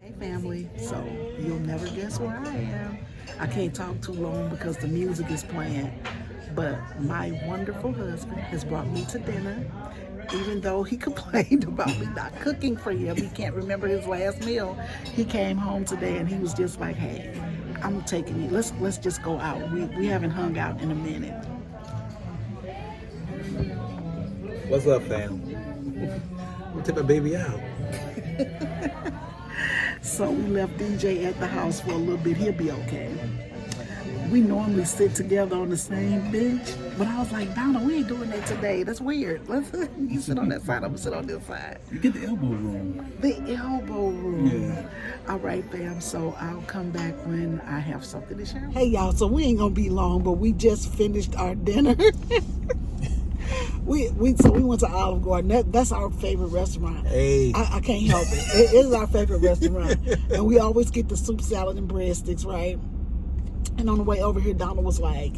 Hey family, so you'll never guess where I am. I can't talk too long because the music is playing, but my wonderful husband has brought me to dinner. Even though he complained about me not cooking for him, he can't remember his last meal. He came home today and he was just like, "Hey, I'm taking you. Let's just go out. We haven't hung out in a minute." What's up, fam? We'll take my baby out. So we left DJ at the house for a little bit. He'll be okay. We normally sit together on the same bench, but I was like, Donna, we ain't doing that today. That's weird. Let's you sit on that side, I'm gonna sit on this side. You get the elbow room. The elbow room. Yeah. All right, fam. So I'll come back when I have something to share. Hey, y'all. So we ain't gonna be long, but we just finished our dinner. we went to Olive Garden. That's our favorite restaurant. Hey. I can't help it. It is our favorite restaurant, and we always get the soup, salad, and breadsticks, right? And on the way over here, Donna was like,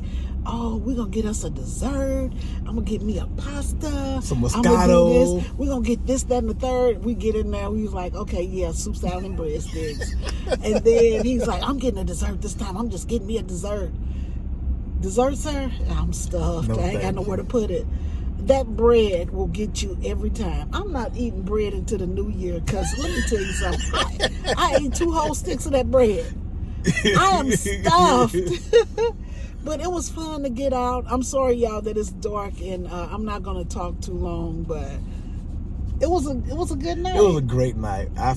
"Oh, we're gonna get us a dessert. I'm gonna get me a pasta. Some I'm Moscato. gonna do this. We're gonna get this, that, and the third." We get in there. We was like, "Okay, yeah, soup, salad, and breadsticks." And then he's like, "I'm getting a dessert this time. I'm just getting me a dessert." Dessert, sir? I'm stuffed. No, I ain't got nowhere to put it. That bread will get you every time. I'm not eating bread into the new year because let me tell you something. I ate 2 whole sticks of that bread. I am stuffed. But it was fun to get out. I'm sorry, y'all, that it's dark and I'm not gonna talk too long, but it was a good night. It was a great night. I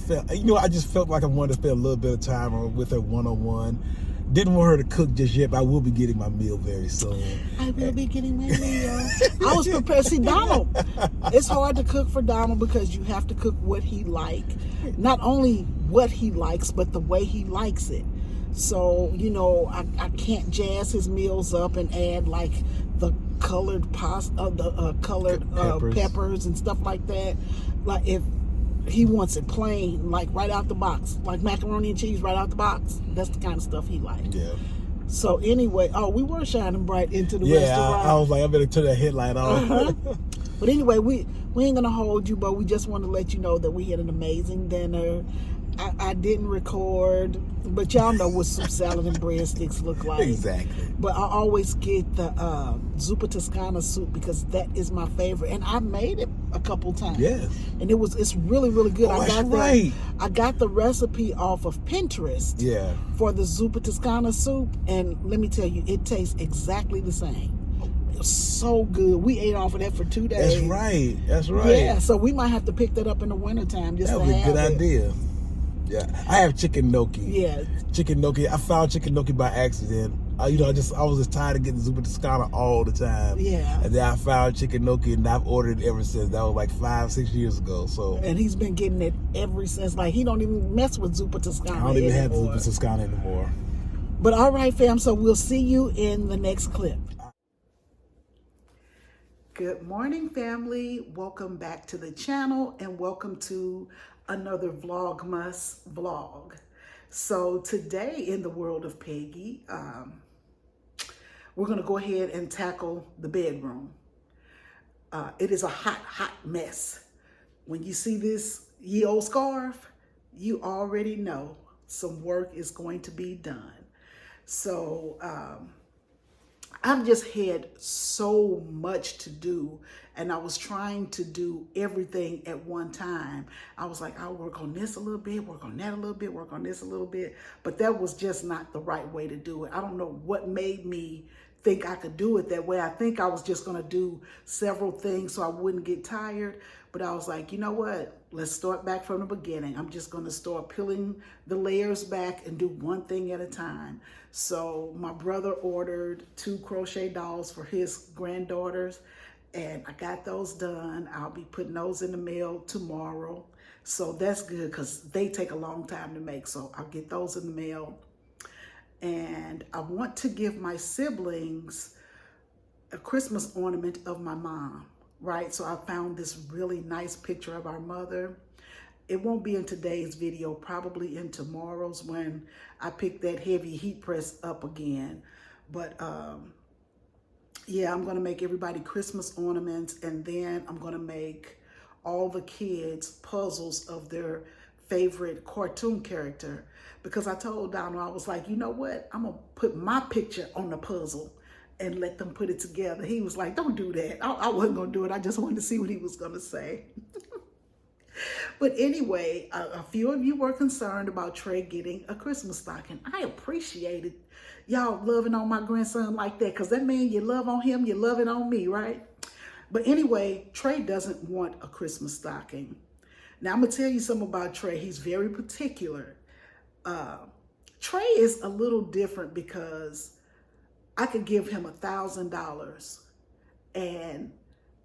just felt like I wanted to spend a little bit of time with her one-on-one. Didn't want her to cook just yet, but I will be getting my meal very soon. I will be getting my meal. I was prepared. See, Donald, it's hard to cook for Donald because you have to cook what he likes. Not only what he likes, but the way he likes it. So, I can't jazz his meals up and add like the colored colored peppers and stuff like that. Like if he wants it plain, like right out the box, like macaroni and cheese right out the box. That's the kind of stuff he likes. Yeah. So anyway, we were shining bright into the restaurant. restaurant. I was like, I better turn that headlight on. Uh-huh. But anyway, we ain't gonna hold you, but we just want to let you know that we had an amazing dinner. I didn't record, but y'all know what soup, salad, and breadsticks look like. Exactly. But I always get the zuppa Toscana soup because that is my favorite, and I made it a couple times. Yes. And it's really, really good. Oh, that's right. I got the recipe off of Pinterest. Yeah. For the zuppa Toscana soup, and let me tell you, it tastes exactly the same. It was so good. We ate off of that for 2 days. That's right. Yeah, so we might have to pick that up in the wintertime. That would be a good idea. Yeah, I have chicken gnocchi. Yeah, chicken gnocchi. I found chicken gnocchi by accident. I was just tired of getting zuppa Toscana all the time. Yeah, and then I found chicken gnocchi, and I've ordered it ever since. That was like 5-6 years ago. So, and he's been getting it ever since. Like he don't even mess with zuppa Toscana. I don't even have zuppa Toscana anymore. But all right, fam. So we'll see you in the next clip. Good morning, family. Welcome back to the channel, and welcome to another Vlogmas vlog. So today in the world of Peggy, we're going to go ahead and tackle the bedroom. It is a hot mess. When you see this ye old scarf, you already know some work is going to be done. So I've just had so much to do, and I was trying to do everything at one time. I was like, I'll work on this a little bit, work on that a little bit, work on this a little bit, but that was just not the right way to do it. I don't know what made me think I could do it that way. I think I was just gonna do several things so I wouldn't get tired, but I was like, you know what? Let's start back from the beginning. I'm just gonna start peeling the layers back and do one thing at a time. So my brother ordered 2 crochet dolls for his granddaughters, and I got those done. I'll be putting those in the mail tomorrow. So that's good because they take a long time to make. So I'll get those in the mail. And I want to give my siblings a Christmas ornament of my mom, right? So I found this really nice picture of our mother. It won't be in today's video, probably in tomorrow's when I pick that heavy heat press up again. But yeah, I'm gonna make everybody Christmas ornaments, and then I'm gonna make all the kids puzzles of their favorite cartoon character, because I told Donald, I was like, you know what? I'm going to put my picture on the puzzle and let them put it together. He was like, don't do that. I wasn't going to do it. I just wanted to see what he was going to say. But anyway, a few of you were concerned about Trey getting a Christmas stocking. I appreciated y'all loving on my grandson like that, because that man, you love on him, you love it on me, right? But anyway, Trey doesn't want a Christmas stocking. Now, I'm going to tell you something about Trey. He's very particular. Trey is a little different because I could give him $1,000 and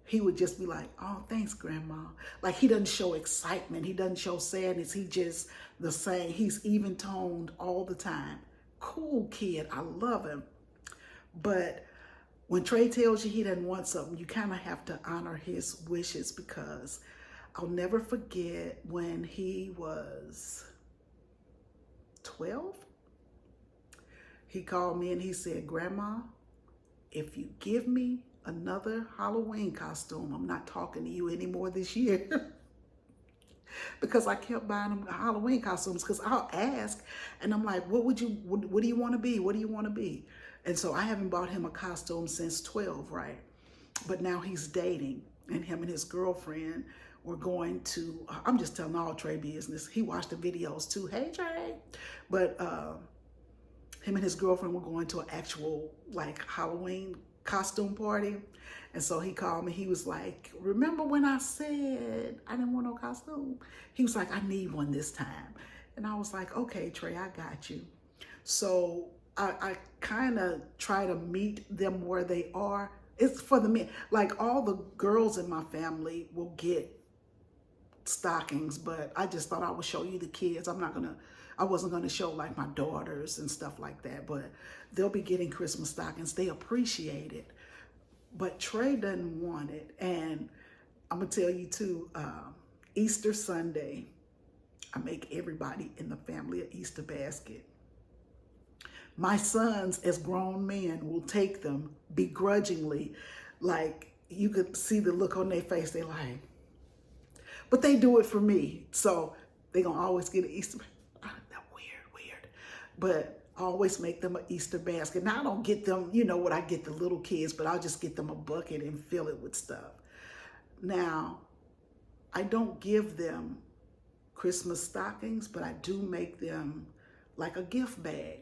he would just be like, oh, thanks, Grandma. Like, he doesn't show excitement. He doesn't show sadness. He just the same. He's even toned all the time. Cool kid. I love him. But when Trey tells you he doesn't want something, you kind of have to honor his wishes, because I'll never forget when he was 12. He called me and he said, Grandma, if you give me another Halloween costume, I'm not talking to you anymore this year. Because I kept buying him Halloween costumes, because I'll ask and I'm like, what do you want to be? What do you want to be? And so I haven't bought him a costume since 12, right? But now he's dating, and him and his girlfriend were going to, I'm just telling all Trey business. He watched the videos too. Hey, Trey. But him and his girlfriend were going to an actual like Halloween costume party. And so he called me. He was like, remember when I said I didn't want no costume? He was like, I need one this time. And I was like, okay, Trey, I got you. So I kind of try to meet them where they are. It's for the men. Like, all the girls in my family will get stockings, but I just thought I would show you the kids. I wasn't gonna show like my daughters and stuff like that, but they'll be getting Christmas stockings. They appreciate it. But Trey doesn't want it. And I'm gonna tell you too, Easter Sunday, I make everybody in the family an Easter basket. My sons, as grown men, will take them begrudgingly. Like, you could see the look on their face. They're like, but they do it for me. So they're gonna always get an Easter basket. Weird. But I always make them an Easter basket. Now, I don't get them, you know what, I get the little kids, but I'll just get them a bucket and fill it with stuff. Now, I don't give them Christmas stockings, but I do make them like a gift bag,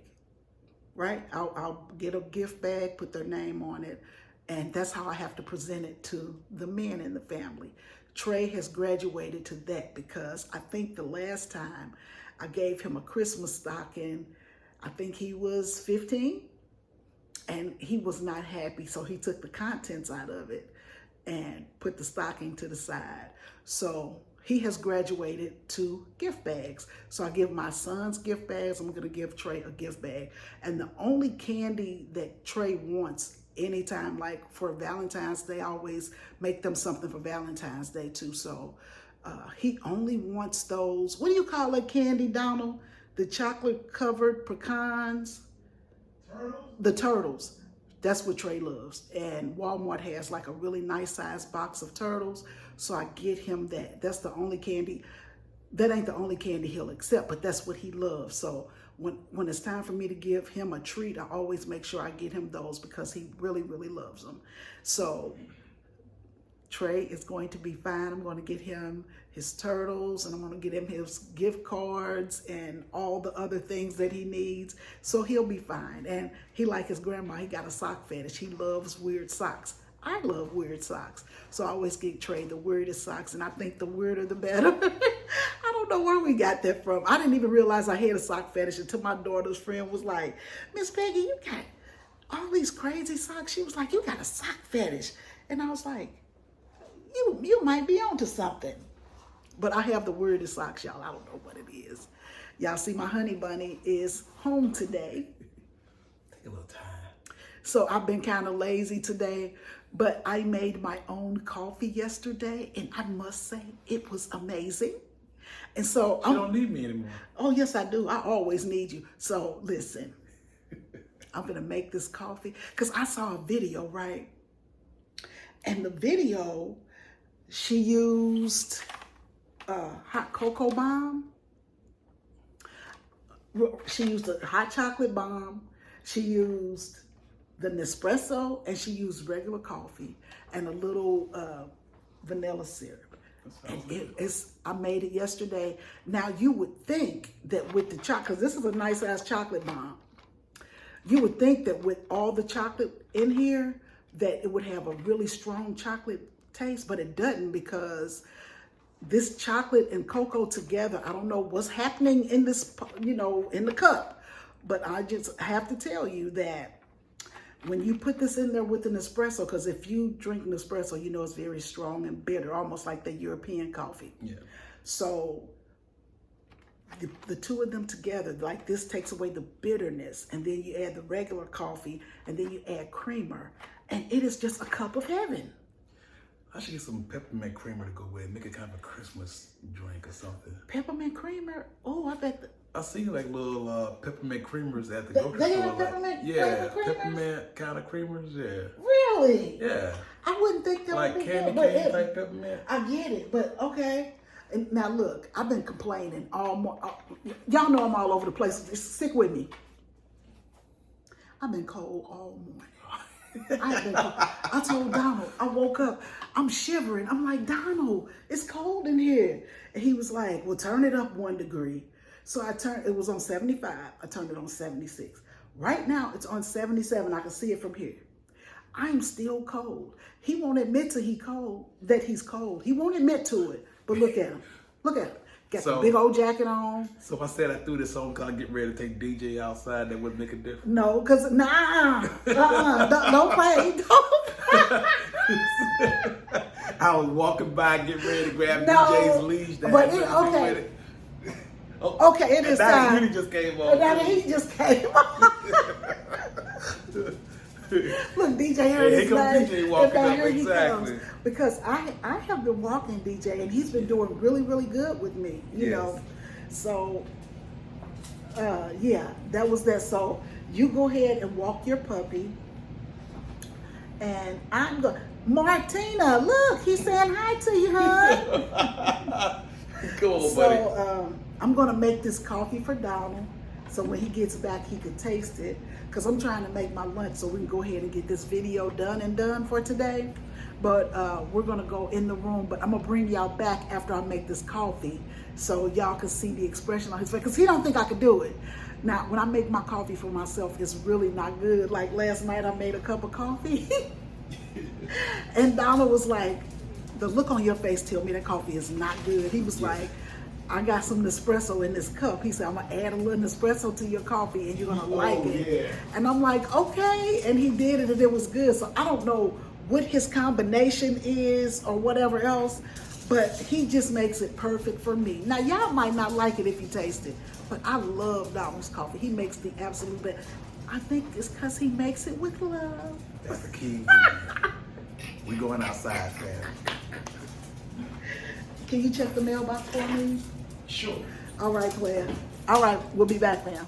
right? I'll get a gift bag, put their name on it, and that's how I have to present it to the men in the family. Trey has graduated to that, because I think the last time I gave him a Christmas stocking, I think he was 15, and he was not happy. So he took the contents out of it and put the stocking to the side. So he has graduated to gift bags. So I give my sons gift bags. I'm gonna give Trey a gift bag. And the only candy that Trey wants anytime, like for Valentine's Day, I always make them something for Valentine's Day too. So he only wants those, what do you call that candy, Donald? The chocolate covered pecans. Turtles? The turtles. That's what Trey loves. And Walmart has like a really nice size box of turtles. So I get him that. That's the only candy. That ain't the only candy he'll accept, but that's what he loves. So when it's time for me to give him a treat, I always make sure I get him those, because he really, really loves them. So Trey is going to be fine. I'm going to get him his turtles, and I'm going to get him his gift cards and all the other things that he needs. So he'll be fine. And he, like his grandma, he got a sock fetish. He loves weird socks. I love weird socks. So I always get Trey the weirdest socks, and I think the weirder the better. I don't know where we got that from. I didn't even realize I had a sock fetish until my daughter's friend was like, Miss Peggy, you got all these crazy socks. She was like, you got a sock fetish. And I was like, you might be onto something. But I have the weirdest socks, y'all. I don't know what it is. Y'all see my honey bunny is home today. Take a little time. So I've been kind of lazy today, but I made my own coffee yesterday, and I must say it was amazing. And so You don't need me anymore. Oh, yes, I do. I always need you. So listen, I'm going to make this coffee, because I saw a video, right? And the video, she used hot cocoa bomb, She used a hot chocolate bomb. She used the Nespresso, and she used regular coffee and a little vanilla syrup. And I made it yesterday. Now you would think that with the chocolate, because this is a nice ass chocolate bomb, you would think that with all the chocolate in here, that it would have a really strong chocolate taste, but it doesn't, because this chocolate and cocoa together, I don't know what's happening in this, in the cup, but I just have to tell you that when you put this in there with an espresso, because if you drink an espresso, you know it's very strong and bitter, almost like the European coffee. Yeah. So the two of them together, like this takes away the bitterness, and then you add the regular coffee, and then you add creamer, and it is just a cup of heaven. I should get some peppermint creamer to go with it. Make it kind of a Christmas drink or something. Peppermint creamer? Oh, I bet. I see like little peppermint creamers at the grocery They store. have peppermint yeah, creamers? peppermint kind of creamers. Yeah. Really? Yeah. I wouldn't think that Like would be candy good, cane type peppermint. I get it, but okay. And now look, I've been complaining y'all know I'm all over the place. Stick with me. I've been cold all morning. I told Donald, I woke up, I'm shivering. I'm like, Donald, it's cold in here. And he was like, well, turn it up 1 degree. So it was on 75. I turned it on 76. Right now, it's on 77. I can see it from here. I'm still cold. He won't admit that he's cold. He won't admit to it. But look at him. Look at him. Got the big old jacket on. So if I said I threw this on because I get ready to take DJ outside, that wouldn't make a difference? No, because, don't play. Don't play. I was walking by, getting ready to grab DJ's leash. But okay. Okay, it is time. He just came on. He just came on. Look, DJ heard his name. DJ walking up, here exactly. He comes. Because I have been walking DJ, and he's been doing really, really good with me, you know. So, yeah, that was that. So, you go ahead and walk your puppy. And I'm going, Martina, look, he's saying hi to you, hon. Cool, so, buddy. I'm going to make this coffee for Donald. So when he gets back, he can taste it. Because I'm trying to make my lunch so we can go ahead and get this video done for today. But we're going to go in the room. But I'm going to bring y'all back after I make this coffee so y'all can see the expression on his face. Because he don't think I could do it. Now, when I make my coffee for myself, it's really not good. Like last night, I made a cup of coffee. And Donald was like, the look on your face tell me that coffee is not good. He was like, I got some Nespresso in this cup. He said, I'm going to add a little Nespresso to your coffee and you're going to like it. Yeah. And I'm like, okay. And he did it and it was good. So I don't know what his combination is or whatever else, but he just makes it perfect for me. Now, y'all might not like it if you taste it, but I love Donald's coffee. He makes the absolute best. I think it's because he makes it with love. That's the key. We going outside, fam. Can you check the mailbox for me? Sure. All right, Claire. All right, we'll be back, fam.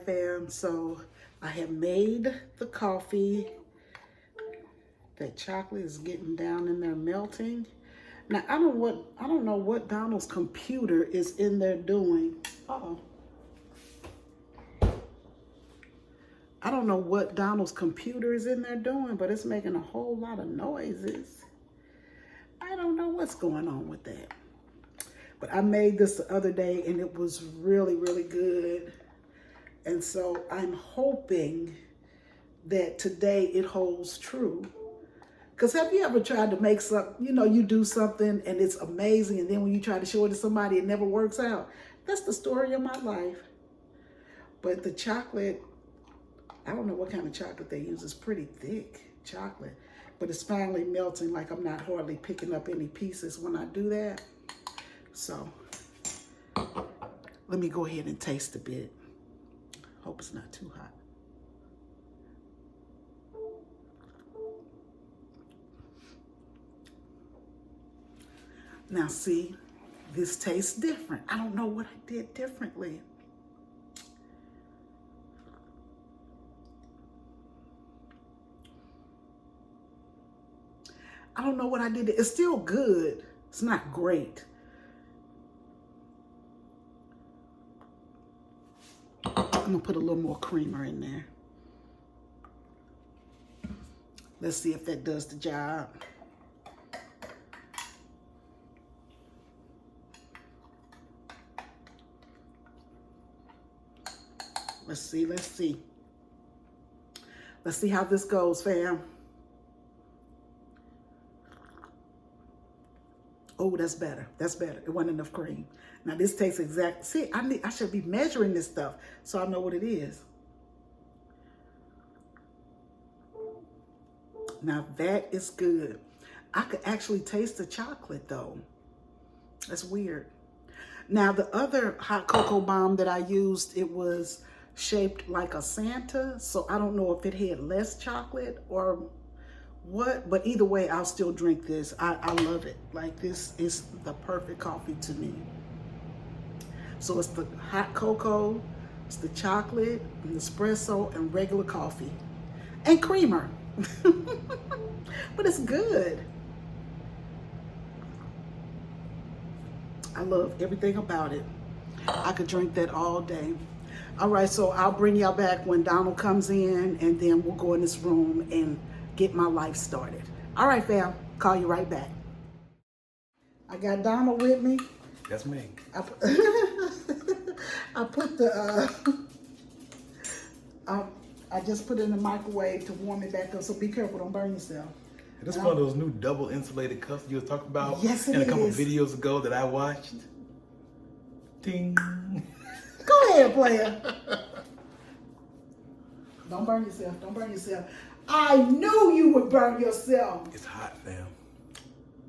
Fam, so I have made the coffee. That chocolate is getting down in there melting. Now I don't know what Donald's computer is in there doing. I don't know what Donald's computer is in there doing, but it's making a whole lot of noises. I don't know what's going on with that. But I made this the other day and it was really, really good. And so I'm hoping that today it holds true. Because have you ever tried to make something, you do something and it's amazing, and then when you try to show it to somebody, it never works out? That's the story of my life. But the chocolate, I don't know what kind of chocolate they use. It's pretty thick chocolate, but it's finally melting. Like I'm not hardly picking up any pieces when I do that. So let me go ahead and taste a bit. Hope it's not too hot. Now see, this tastes different. I don't know what I did differently. I don't know what I did. It's still good. It's not great. I'm gonna put a little more creamer in there. Let's see if that does the job. Let's see. Let's see how this goes, fam. Oh, that's better. That's better. It wasn't enough cream. Now this tastes exact. See, I should be measuring this stuff so I know what it is. Now that is good. I could actually taste the chocolate though. That's weird. Now the other hot cocoa bomb that I used, it was shaped like a Santa. So I don't know if it had less chocolate or what, but either way, I'll still drink this. I love it. Like this is the perfect coffee to me. So it's the hot cocoa, it's the chocolate, and espresso, and regular coffee, and creamer. But it's good. I love everything about it. I could drink that all day. All right, so I'll bring y'all back when Donald comes in, and then we'll go in this room and get my life started. All right, fam, call you right back. I got Donald with me. That's me. I put the, I just put it in the microwave to warm it back up, so be careful, don't burn yourself. This is one of those new double insulated cups you were talking about. Yes, it in a couple is. videos ago that I watched. Ding. Go ahead, player. Don't burn yourself, don't burn yourself. I knew you would burn yourself. It's hot, fam.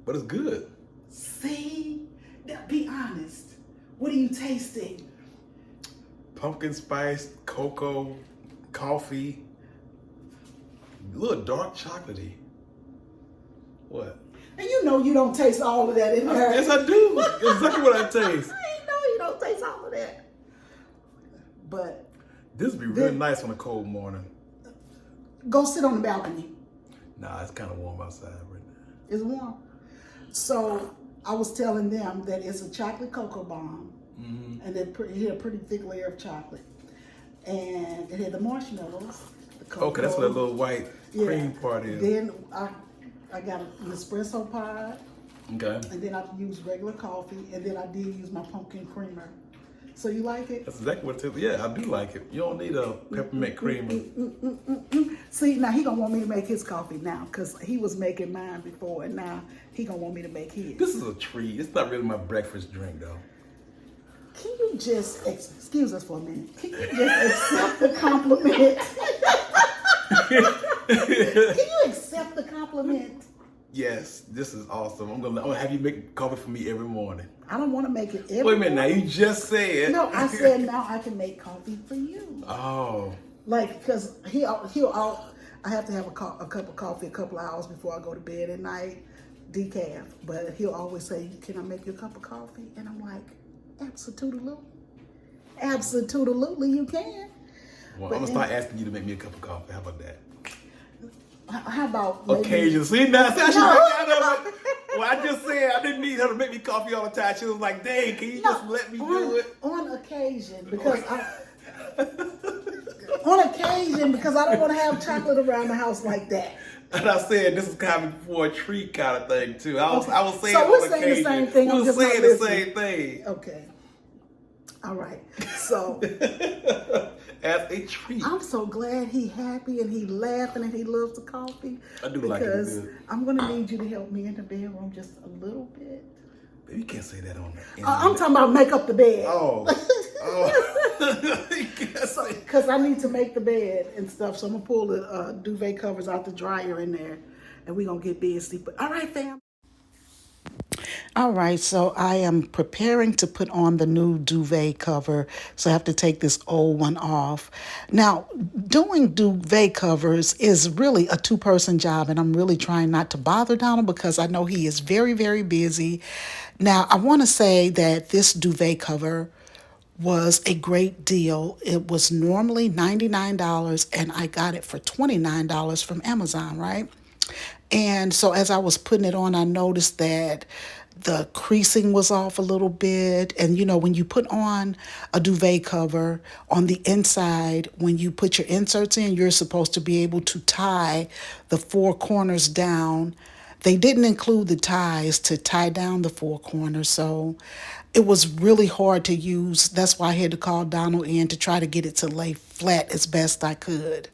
But it's good. See? Now, be honest. What are you tasting? Pumpkin spice, cocoa, coffee, a little dark chocolatey. What? And you know you don't taste all of that in there. Yes, I do. That's exactly what I taste. I know you don't taste all of that. But This would be really nice on a cold morning. go sit on the balcony. Nah, it's kind of warm outside right now. It's warm. So I was telling them that it's a chocolate cocoa bomb, and it had a pretty thick layer of chocolate, and it had the marshmallows. The cocoa. Okay, that's what that little white cream part is. Then I got an espresso pod, Okay. and then I used regular coffee, and then I did use my pumpkin creamer. So you like it? That's exactly what it is. Yeah, I do like it. You don't need a peppermint creamer. See, now he gonna want me to make his coffee now, because he was making mine before, and now he gonna want me to make his. This is a treat. It's not really my breakfast drink, though. Can you just, excuse us for a minute, can you just accept the compliment? Can you accept the compliment? Yes, this is awesome. I'm gonna have you make coffee for me every morning. I don't want to make it every Wait a minute, now you just said. No, I said now I can make coffee for you. Oh. Like, because I have to have a cup of coffee a couple of hours before I go to bed at night, decaf. But he'll always say, can I make you a cup of coffee? And I'm like, absolutely. Absolutely, you can. Well, I'm gonna start asking you to make me a cup of coffee. How about that? How about maybe, Occasion. See, now, see, I should well, I just said I didn't need her to make me coffee all the time. She was like, dang, can you just let me do it? On occasion, because on occasion, because I don't want to have chocolate around the house like that. And I said this is kind of for a treat kind of thing too. I was saying so we're on saying occasion. the same thing. We were saying the same thing. Okay. All right. So as a treat. I'm so glad he happy and he laughing and he loves the coffee. I do like it a because bit. I'm gonna need you to help me in the bedroom just a little bit. Baby, you can't say that on the I'm talking about make up the bed. Oh. Because I need to make the bed and stuff. So I'm gonna pull the duvet covers out the dryer in there, and we're gonna get busy. But all right, fam. All right, so I am preparing to put on the new duvet cover, so I have to take this old one off. Now, doing duvet covers is really a two-person job, and I'm really trying not to bother Donald because I know he is very, very busy. Now, I want to say that this duvet cover was a great deal. It was normally $99, and I got it for $29 from Amazon, right? And so as I was putting it on, I noticed that the creasing was off a little bit. And you know, when you put on a duvet cover on the inside, when you put your inserts in, you're supposed to be able to tie the four corners down. They didn't include the ties to tie down the four corners, so it was really hard to use. That's why I had to call Donald in to try to get it to lay flat as best I could.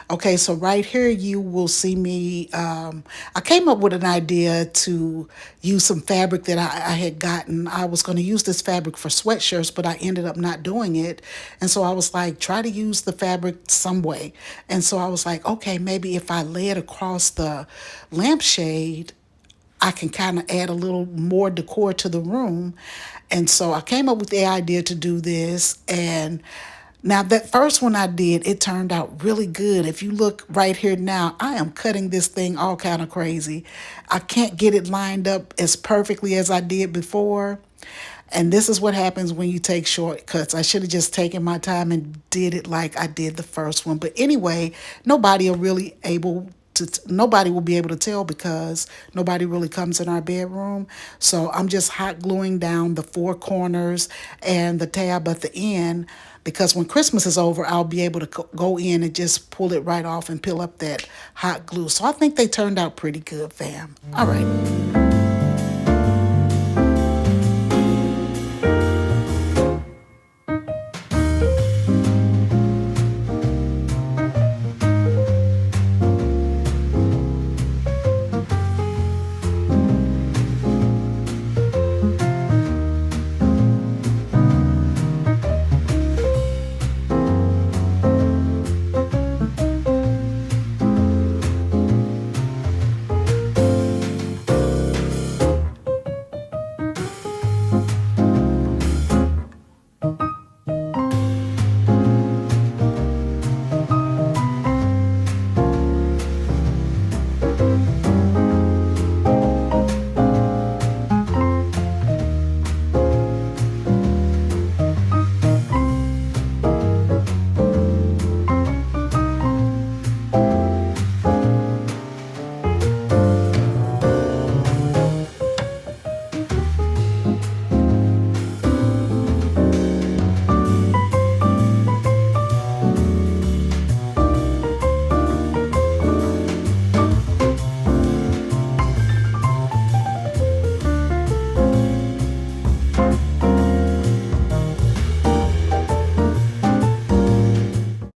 Okay, so right here you will see me, I came up with an idea to use some fabric that I had gotten. I was going to use this fabric for sweatshirts, but I ended up not doing it. And so I was like, try to use the fabric some way. And so I was like, okay, maybe if I lay it across the lampshade, I can kind of add a little more decor to the room. And so I came up with the idea to do this. And now that first one I did, it turned out really good. If you look right here now, I am cutting this thing all kind of crazy. I can't get it lined up as perfectly as I did before. And this is what happens when you take shortcuts. I should have just taken my time and did it like I did the first one. But anyway, nobody will be able to tell because nobody really comes in our bedroom. So I'm just hot gluing down the four corners and the tab at the end, because when Christmas is over, I'll be able to go in and just pull it right off and peel up that hot glue. So I think they turned out pretty good, fam. All right.